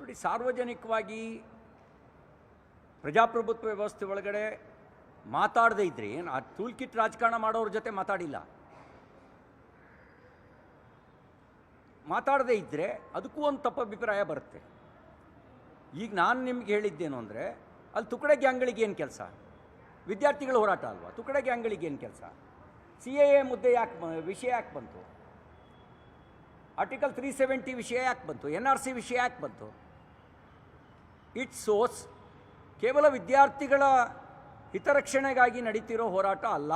ನೋಡಿ, ಸಾರ್ವಜನಿಕವಾಗಿ ಪ್ರಜಾಪ್ರಭುತ್ವ ವ್ಯವಸ್ಥೆ ಒಳಗಡೆ ಮಾತಾಡದೇ ಇದ್ರಿ ಆ ಟೂಲ್ ಕಿಟ್ ರಾಜಕಾರಣ ಮಾಡೋರ ಜೊತೆ ಮಾತಾಡದೇ ಇದ್ದರೆ ಅದಕ್ಕೂ ಒಂದು ತಪ್ಪು ಅಭಿಪ್ರಾಯ ಬರುತ್ತೆ. ಈಗ ನಾನು ನಿಮ್ಗೆ ಹೇಳಿದ್ದೇನು ಅಂದರೆ, ಅಲ್ಲಿ ತುಕಡೆ ಗ್ಯಾಂಗ್ಗಳಿಗೆ ಏನು ಕೆಲಸ? ವಿದ್ಯಾರ್ಥಿಗಳ ಹೋರಾಟ ಅಲ್ವಾ? ತುಕಡೆ ಗ್ಯಾಂಗ್ಗಳಿಗೆ ಏನು ಕೆಲಸ? CAA ಮುದ್ದೆ ವಿಷಯ ಯಾಕೆ ಬಂತು? ಆರ್ಟಿಕಲ್ 370 ವಿಷಯ ಯಾಕೆ ಬಂತು? NRC ವಿಷಯ ಯಾಕೆ ಬಂತು? ಇಟ್ ಸೋಸ್ ಕೇವಲ ವಿದ್ಯಾರ್ಥಿಗಳ ಹಿತರಕ್ಷಣೆಗಾಗಿ ನಡೀತಿರೋ ಹೋರಾಟ ಅಲ್ಲ.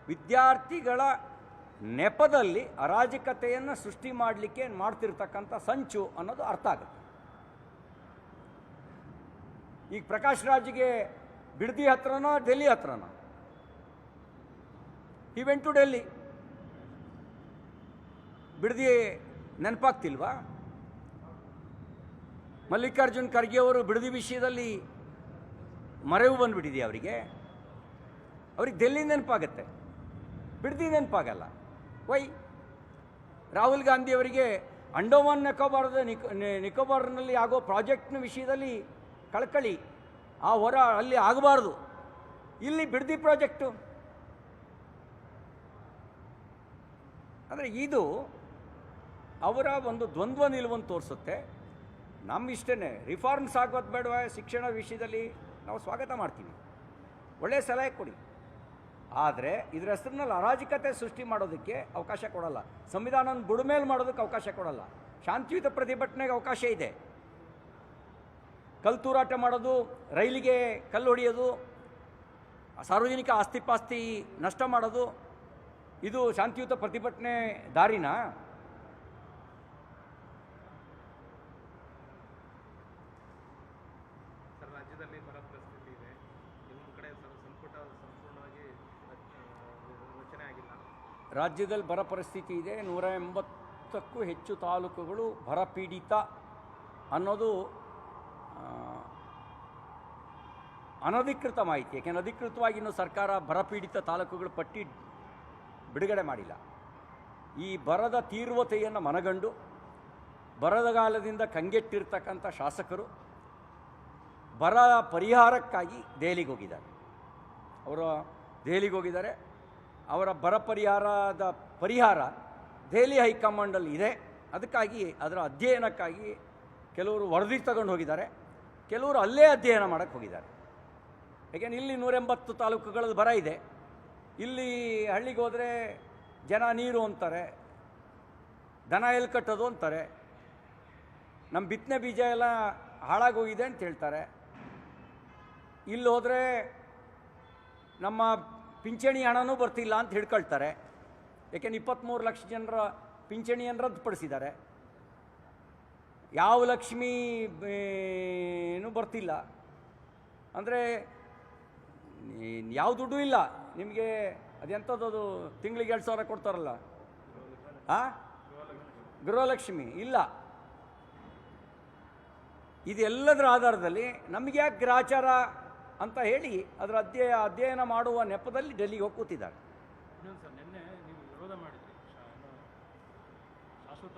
ವಿದ್ಯಾರ್ಥಿಗಳ ನೆಪದಲ್ಲಿ ಅರಾಜಕತೆಯನ್ನು ಸೃಷ್ಟಿ ಮಾಡಲಿಕ್ಕೆ ಮಾಡ್ತಿರ್ತಕ್ಕಂಥ ಸಂಚು ಅನ್ನೋದು ಅರ್ಥ ಆಗುತ್ತೆ. ಈಗ ಪ್ರಕಾಶ್ ರಾಜ್ಗೆ ಬಿಡದಿ ಹತ್ರನೋ ಡೆಲ್ಲಿ ಹತ್ರನೋ? He went to Delhi. Bidadi ನೆನಪಾಗ್ತಿಲ್ವಾ? ಮಲ್ಲಿಕಾರ್ಜುನ್ ಖರ್ಗೆ ಅವರು ಬಿಡದಿ ವಿಷಯದಲ್ಲಿ ಮರೆವು ಬಂದುಬಿಟ್ಟಿದೆ ಅವರಿಗೆ ಡೆಲ್ಲಿ ನೆನಪಾಗತ್ತೆ, ಬಿಡದಿ ನೆನಪಾಗಲ್ಲ. ವೈ? ರಾಹುಲ್ ಗಾಂಧಿ ಅವರಿಗೆ ಅಂಡಮಾನ್ ನಿಕೋಬಾರ್ನಲ್ಲಿ ಆಗೋ ಪ್ರಾಜೆಕ್ಟ್ನ ವಿಷಯದಲ್ಲಿ ಕಳಕಳಿ, ಆ ಹೊರ ಅಲ್ಲಿ ಆಗಬಾರ್ದು. ಇಲ್ಲಿ ಬಿಡದಿ ಪ್ರಾಜೆಕ್ಟು ಅಂದರೆ ಇದು ಅವರ ಒಂದು ದ್ವಂದ್ವ ನಿಲುವನ್ನು ತೋರಿಸುತ್ತೆ. ನಮ್ಮಿಷ್ಟೇ ರಿಫಾರ್ಮ್ಸ್ ಆಗೋದು ಬೇಡವಾ? ಶಿಕ್ಷಣ ವಿಷಯದಲ್ಲಿ ನಾವು ಸ್ವಾಗತ ಮಾಡ್ತೀವಿ, ಒಳ್ಳೆಯ ಸಲಹೆ ಕೊಡಿ. ಆದರೆ ಇದರ ಹೆಸರಿನಲ್ಲಿ ಅರಾಜಕತೆ ಸೃಷ್ಟಿ ಮಾಡೋದಕ್ಕೆ ಅವಕಾಶ ಕೊಡಲ್ಲ. ಸಂವಿಧಾನ ಬುಡಮೇಲೆ ಮಾಡೋದಕ್ಕೆ ಅವಕಾಶ ಕೊಡಲ್ಲ. ಶಾಂತಿಯುತ ಪ್ರತಿಭಟನೆಗೆ ಅವಕಾಶ ಇದೆ. ಕಲ್ಲು ತೂರಾಟ ಮಾಡೋದು, ರೈಲಿಗೆ ಕಲ್ಲು ಹೊಡೆಯೋದು, ಸಾರ್ವಜನಿಕ ಆಸ್ತಿ ನಷ್ಟ ಮಾಡೋದು, ಇದು ಶಾಂತಿಯುತ ಪ್ರತಿಭಟನೆ ದಾರಿನಾ? ರಾಜ್ಯದಲ್ಲಿ ಬರ ಪರಿಸ್ಥಿತಿ ಇದೆ. ಇನ್ನೊಂದು ಕಡೆ ಸಂಪುಟ ಸಂಪೂರ್ಣವಾಗಿ ರಚನೆ ಆಗಿಲ್ಲ. ರಾಜ್ಯದಲ್ಲಿ ಬರ ಪರಿಸ್ಥಿತಿ ಇದೆ. 180ಕ್ಕೂ ಹೆಚ್ಚು ತಾಲೂಕುಗಳು ಬರಪೀಡಿತ ಅನ್ನೋದು ಅನಧಿಕೃತ ಮಾಹಿತಿ. ಯಾಕೆಂದರೆ ಅಧಿಕೃತವಾಗಿ ಇನ್ನೂ ಸರ್ಕಾರ ಬರಪೀಡಿತ ತಾಲೂಕುಗಳ ಪಟ್ಟಿ ಬಿಡುಗಡೆ ಮಾಡಿಲ್ಲ. ಈ ಬರದ ತೀವ್ರತೆಯನ್ನು ಮನಗಂಡು ಬರಗಾಲದಿಂದ ಕಂಗೆಟ್ಟಿರ್ತಕ್ಕಂಥ ಶಾಸಕರು ಬರ ಪರಿಹಾರಕ್ಕಾಗಿ ದೆಹಲಿಗೆ ಹೋಗಿದ್ದಾರೆ. ಅವರ ಬರ ಪರಿಹಾರ ದೆಹಲಿ ಹೈಕಮಾಂಡಲ್ಲಿ ಇದೆ. ಅದಕ್ಕಾಗಿ ಅದರ ಅಧ್ಯಯನಕ್ಕಾಗಿ ಕೆಲವರು ವರದಿ ತಗೊಂಡು ಹೋಗಿದ್ದಾರೆ, ಕೆಲವರು ಅಲ್ಲೇ ಅಧ್ಯಯನ ಮಾಡೋಕ್ಕೆ ಹೋಗಿದ್ದಾರೆ. ಯಾಕೆಂದರೆ ಇಲ್ಲಿ 180 ತಾಲೂಕುಗಳಲ್ಲಿ ಬರ ಇದೆ. ಇಲ್ಲಿ ಹಳ್ಳಿಗೆ ಹೋದರೆ ಜನ ನೀರು ಅಂತಾರೆ, ದನ ಎಲ್ಲಿ ಕಟ್ಟೋದು ಅಂತಾರೆ, ನಮ್ಮ ಬಿತ್ತನೆ ಬೀಜ ಎಲ್ಲ ಹಾಳಾಗೋಗಿದೆ ಅಂತ ಹೇಳ್ತಾರೆ. ಇಲ್ಲಿ ಹೋದರೆ ನಮ್ಮ ಪಿಂಚಣಿ ಹಣನೂ ಬರ್ತಿಲ್ಲ ಅಂತ ಹಿಡ್ಕೊಳ್ತಾರೆ. ಯಾಕೆಂದ್ರೆ 23 ಲಕ್ಷ ಜನರ ಪಿಂಚಣಿಯನ್ನು ರದ್ದುಪಡಿಸಿದ್ದಾರೆ. ಯಾವ ಲಕ್ಷ್ಮೀನೂ ಬರ್ತಿಲ್ಲ ಅಂದರೆ ಯಾವ ದುಡ್ಡು ಇಲ್ಲ ನಿಮಗೆ. ಅದೆಂಥದ್ದು ತಿಂಗಳಿಗೆ 2,000 ಕೊಡ್ತಾರಲ್ಲ, ಗೃಹಲಕ್ಷ್ಮಿ ಇಲ್ಲ. ಇದೆಲ್ಲದರ ಆಧಾರದಲ್ಲಿ ನಮಗೆ ಯಾಕೆ ಗ್ರಾಚಾರ ಅಂತ ಹೇಳಿ ಅದರ ಅಧ್ಯಯನ ಮಾಡುವ ನೆಪದಲ್ಲಿ ಡೆಲ್ಲಿಗೆ ಹೋಗಿ ಕೂತಿದ್ದಾರೆ. ಸರ್, ನಿನ್ನೆ ನೀವು ವಿರೋಧ ಮಾಡಿದ್ರಿ ಶಾಶ್ವತ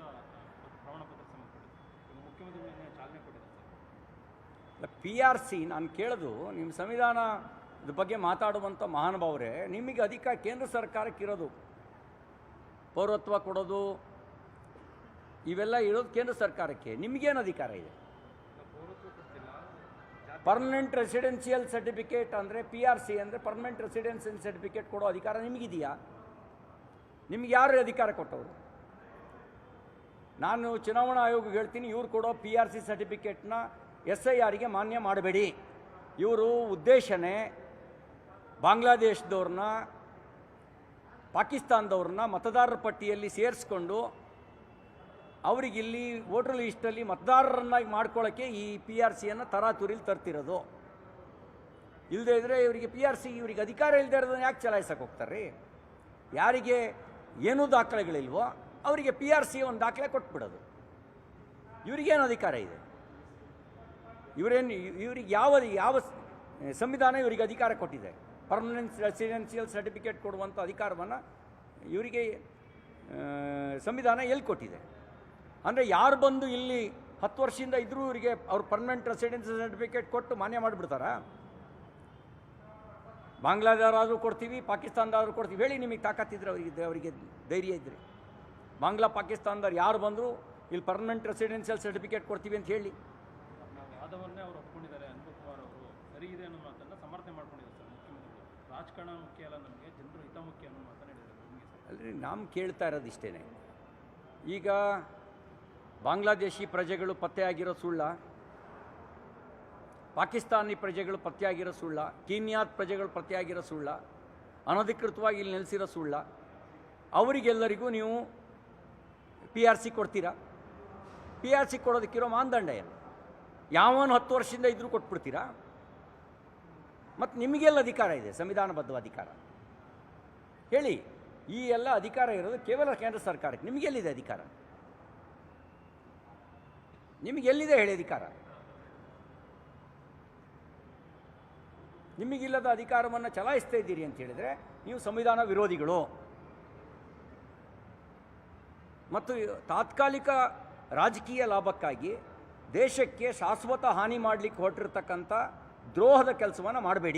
ಪ್ರಮಾಣ ಪತ್ರ ಸಂಬಂಧಪಟ್ಟಿದ್ದು, ಮುಖ್ಯಮಂತ್ರಿ ನಿನ್ನೆ ಚಾಲನೆ ಕೊಟ್ಟಿದ್ದಾರೆ. PRC ನಾನು ಕೇಳೋದು, ನಿಮ್ಮ ಸಂವಿಧಾನದ ಬಗ್ಗೆ ಮಾತಾಡುವಂಥ ಮಹಾನುಭಾವರೇ, ನಿಮಗೆ ಅಧಿಕಾರ ಕೇಂದ್ರ ಸರ್ಕಾರಕ್ಕೆ ಇರೋದು, ಪೌರತ್ವ ಕೊಡೋದು ಇವೆಲ್ಲ ಇರೋದು ಕೇಂದ್ರ ಸರ್ಕಾರಕ್ಕೆ. ನಿಮಗೇನು ಅಧಿಕಾರ ಇದೆ? ಪರ್ಮನೆಂಟ್ ರೆಸಿಡೆನ್ಷಿಯಲ್ ಸರ್ಟಿಫಿಕೇಟ್ ಅಂದರೆ PRC ಅಂದರೆ ಪರ್ಮನೆಂಟ್ ರೆಸಿಡೆನ್ಷಿಯಲ್ ಸರ್ಟಿಫಿಕೇಟ್ ಕೊಡೋ ಅಧಿಕಾರ ನಿಮಗಿದೆಯಾ? ನಿಮ್ಗೆ ಯಾರು ಅಧಿಕಾರ ಕೊಟ್ಟವರು? ನಾನು ಚುನಾವಣಾ ಆಯೋಗಕ್ಕೆ ಹೇಳ್ತೀನಿ, ಇವ್ರು ಕೊಡೋ PRC ಸರ್ಟಿಫಿಕೇಟ್ನ SIRಗೆ ಮಾನ್ಯ ಮಾಡಬೇಡಿ. ಇವರು ಉದ್ದೇಶನೇ ಬಾಂಗ್ಲಾದೇಶದವ್ರನ್ನ, ಪಾಕಿಸ್ತಾನದವ್ರನ್ನ ಮತದಾರರ ಪಟ್ಟಿಯಲ್ಲಿ ಸೇರಿಸ್ಕೊಂಡು ಅವರಿಗಿಲ್ಲಿ ವೋಟರ್ ಲಿಸ್ಟಲ್ಲಿ ಮತದಾರರನ್ನಾಗಿ ಮಾಡ್ಕೊಳ್ಳೋಕ್ಕೆ ಈ PRCಯನ್ನು ತರಾತುರಿಲಿ ತರ್ತಿರೋದು. ಇಲ್ಲದೇ ಇದ್ದರೆ ಇವರಿಗೆ PRC ಇವರಿಗೆ ಅಧಿಕಾರ ಇಲ್ಲದೆ ಇರೋದನ್ನು ಯಾಕೆ ಚಲಾಯಿಸಕ್ಕೆ ಹೋಗ್ತಾರೆ? ಯಾರಿಗೆ ಏನೂ ದಾಖಲೆಗಳಿಲ್ವೋ ಅವರಿಗೆ PRC ಒಂದು ದಾಖಲೆ ಕೊಟ್ಬಿಡೋದು. ಇವರಿಗೇನು ಅಧಿಕಾರ ಇದೆ? ಇವರಿಗೆ ಯಾವ ಸಂವಿಧಾನ ಇವರಿಗೆ ಅಧಿಕಾರ ಕೊಟ್ಟಿದೆ? ಪರ್ಮನೆಂಟ್ ರೆಸಿಡೆನ್ಷಿಯಲ್ ಸರ್ಟಿಫಿಕೇಟ್ ಕೊಡುವಂಥ ಅಧಿಕಾರವನ್ನು ಇವರಿಗೆ ಸಂವಿಧಾನ ಎಲ್ಲಿ ಕೊಟ್ಟಿದೆ? ಅಂದರೆ ಯಾರು ಬಂದು ಇಲ್ಲಿ 10 ವರ್ಷದಿಂದ ಇದ್ರೂ ಇವರಿಗೆ ಅವ್ರ ಪರ್ಮನೆಂಟ್ ರೆಸಿಡೆನ್ಸಿ ಸರ್ಟಿಫಿಕೇಟ್ ಕೊಟ್ಟು ಮಾನ್ಯ ಮಾಡಿಬಿಡ್ತಾರಾ? ಬಾಂಗ್ಲಾದವರಾದರೂ ಕೊಡ್ತೀವಿ, ಪಾಕಿಸ್ತಾನದವ್ರು ಕೊಡ್ತೀವಿ, ಹೇಳಿ ನಿಮಗೆ ತಾಕತ್ತಿದ್ರೆ ಅವರಿಗೆ ಧೈರ್ಯ ಇದ್ದರೆ. ಬಾಂಗ್ಲಾ ಪಾಕಿಸ್ತಾನದವ್ರು ಯಾರು ಬಂದರೂ ಇಲ್ಲಿ ಪರ್ಮನೆಂಟ್ ರೆಸಿಡೆನ್ಷಿಯಲ್ ಸರ್ಟಿಫಿಕೇಟ್ ಕೊಡ್ತೀವಿ ಅಂತ ಹೇಳಿ. ನಾವು ವಾದವನ್ನೇ ಅವರು ಒಪ್ಕೊಂಡಿದ್ದಾರೆ. ಅನುಪಮ್ ಕುಮಾರ್ ಅವರು ಸರಿ ಇದೆ ಅನ್ನೋ ಮಾತನ್ನು ಸಮರ್ಥನೆ ಮಾಡ್ಕೊಂಡಿದ್ದಾರೆ ಸರ್ ಮುಖ್ಯಮಂತ್ರಿಗಳು. ರಾಜಕಾರಣ ಮುಖ್ಯ ಅಲ್ಲ, ನಮಗೆ ಜನರು ಹಿತ ಮುಖ್ಯ ಅನ್ನೋ ಮಾತನ್ನು ಹೇಳಿದ್ದಾರೆ. ನಿಮಗೆ ಸರ್ ಅಲ್ರಿ, ನಾವು ಕೇಳ್ತಾ ಇರೋದು ಇಷ್ಟೇ. ಈಗ ಬಾಂಗ್ಲಾದೇಶಿ ಪ್ರಜೆಗಳು ಪತ್ತೆಯಾಗಿರೋ ಸುಳ್ಳ, ಪಾಕಿಸ್ತಾನಿ ಪ್ರಜೆಗಳು ಪತ್ತೆಯಾಗಿರೋ ಸುಳ್ಳ, ಕೀನ್ಯಾದ ಪ್ರಜೆಗಳು ಪತ್ತೆಯಾಗಿರೋ ಸುಳ್ಳ, ಅನಧಿಕೃತವಾಗಿ ಇಲ್ಲಿ ನೆಲೆಸಿರೋ ಸುಳ್ಳ, ಅವರಿಗೆಲ್ಲರಿಗೂ ನೀವು PRC ಕೊಡ್ತೀರಾ? PRC ಕೊಡೋದಕ್ಕಿರೋ ಮಾನದಂಡ ಏನು? ಯಾವನು 10 ವರ್ಷದಿಂದ ಇದ್ರೂ ಕೊಟ್ಬಿಡ್ತೀರಾ? ಮತ್ತು ನಿಮಗೆಲ್ಲ ಅಧಿಕಾರ ಇದೆ, ಸಂವಿಧಾನಬದ್ಧ ಅಧಿಕಾರ. ಹೇಳಿ, ಈ ಎಲ್ಲ ಅಧಿಕಾರ ಇರೋದು ಕೇವಲ ಕೇಂದ್ರ ಸರ್ಕಾರಕ್ಕೆ. ನಿಮಗೆಲ್ಲಿದೆ ಅಧಿಕಾರ? ನಿಮಗೆಲ್ಲಿದೆ ಹೇಳಿ ಅಧಿಕಾರ? ನಿಮಗಿಲ್ಲದ ಅಧಿಕಾರವನ್ನು ಚಲಾಯಿಸ್ತಾ ಇದ್ದೀರಿ ಅಂತ ಹೇಳಿದರೆ ನೀವು ಸಂವಿಧಾನ ವಿರೋಧಿಗಳು. ಮತ್ತು ತಾತ್ಕಾಲಿಕ ರಾಜಕೀಯ ಲಾಭಕ್ಕಾಗಿ ದೇಶಕ್ಕೆ ಶಾಶ್ವತ ಹಾನಿ ಮಾಡಲಿಕ್ಕೆ ಹೊರಟಿರ್ತಕ್ಕಂಥ ದ್ರೋಹದ ಕೆಲಸವನ್ನು ಮಾಡಬೇಡಿ.